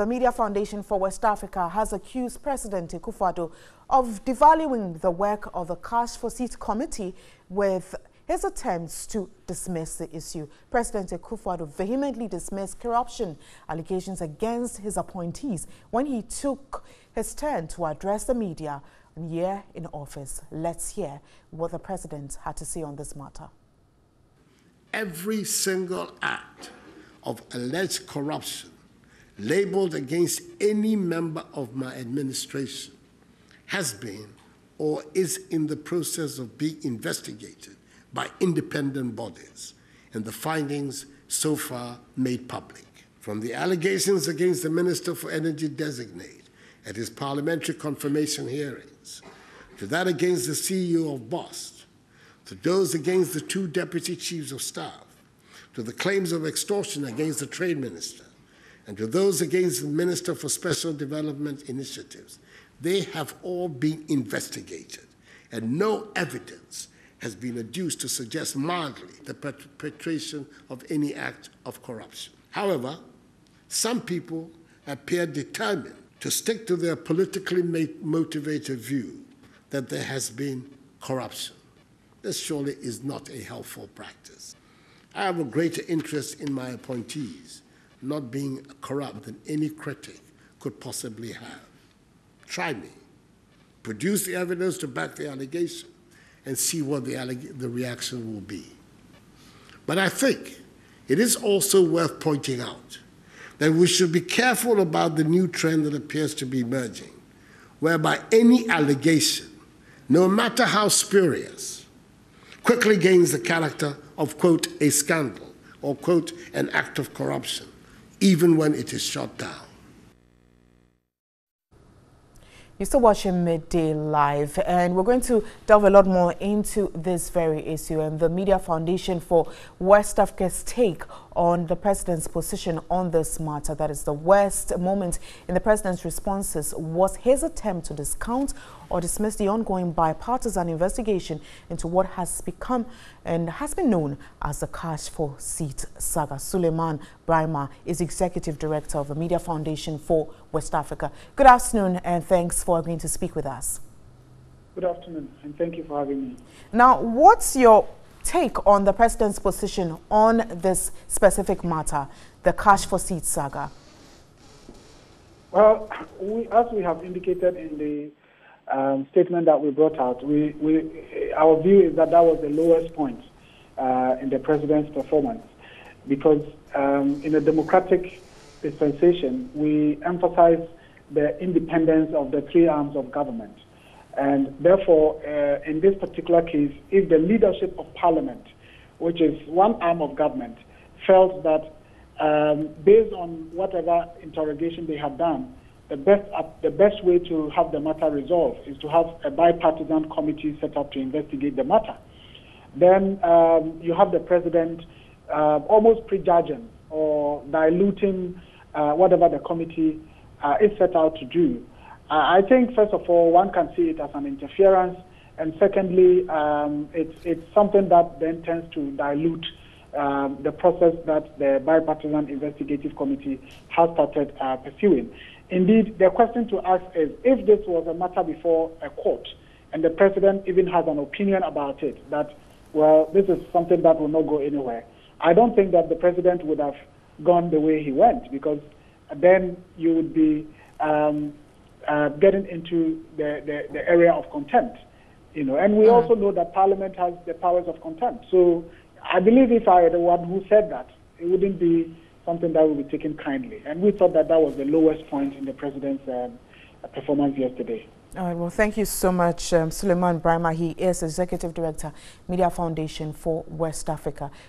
the Media Foundation for West Africa has accused President Addo of devaluing the work of the Cash for Seat Committee with his attempts to dismiss the issue. President Addo vehemently dismissed corruption allegations against his appointees when he took his turn to address the media a year in office. Let's hear what the president had to say on this matter. Every single act of alleged corruption labeled against any member of my administration has been or is in the process of being investigated by independent bodies, and the findings so far made public. From the allegations against the Minister for Energy designate at his parliamentary confirmation hearings, to that against the CEO of BOST, to those against the 2 deputy chiefs of staff, to the claims of extortion against the Trade Minister, and to those against the Minister for Special Development Initiatives, they have all been investigated, and no evidence has been adduced to suggest mildly the perpetration of any act of corruption. However, some people appear determined to stick to their politically motivated view that there has been corruption. This surely is not a helpful practice. I have a greater interest in my appointees not being corrupt than any critic could possibly have. Try me. Produce the evidence to back the allegation and see what the reaction will be. But I think it is also worth pointing out that we should be careful about the new trend that appears to be emerging, whereby any allegation, no matter how spurious, quickly gains the character of, quote, a scandal or, quote, an act of corruption, even when it is shot down. You're still watching Midday Live, and we're going to delve a lot more into this very issue and the Media Foundation for West Africa's take on the president's position on this matter. That is, the worst moment in the president's responses was his attempt to discount or dismiss the ongoing bipartisan investigation into what has become and has been known as the Cash for Seat saga. Suleiman Brahma is Executive Director of the Media Foundation for West Africa. Good afternoon, and thanks for agreeing to speak with us. Good afternoon, and thank you for having me. Now, what's your take on the president's position on this specific matter, the Cash for Seat saga? Well, as we have indicated in the statement that we brought out, our view is that was the lowest point in the president's performance, because in a democratic dispensation, we emphasize the independence of the 3 arms of government. And therefore, in this particular case, if the leadership of parliament, which is one arm of government, felt that based on whatever interrogation they had done, the best way to have the matter resolved is to have a bipartisan committee set up to investigate the matter. Then you have the president almost prejudging or diluting whatever the committee is set out to do. I think, first of all, one can see it as an interference, and secondly, it's something that then tends to dilute the process that the bipartisan investigative committee has started pursuing. Indeed, the question to ask is, if this was a matter before a court, and the president even has an opinion about it, that, well, this is something that will not go anywhere, I don't think that the president would have gone the way he went, because then you would be getting into the area of contempt, and we also know that Parliament has the powers of contempt. So I believe if I were the one who said that, it wouldn't be something that would be taken kindly. And we thought that was the lowest point in the president's performance yesterday. All right, well, thank you so much, Suleiman Brahma. He is Executive Director, Media Foundation for West Africa.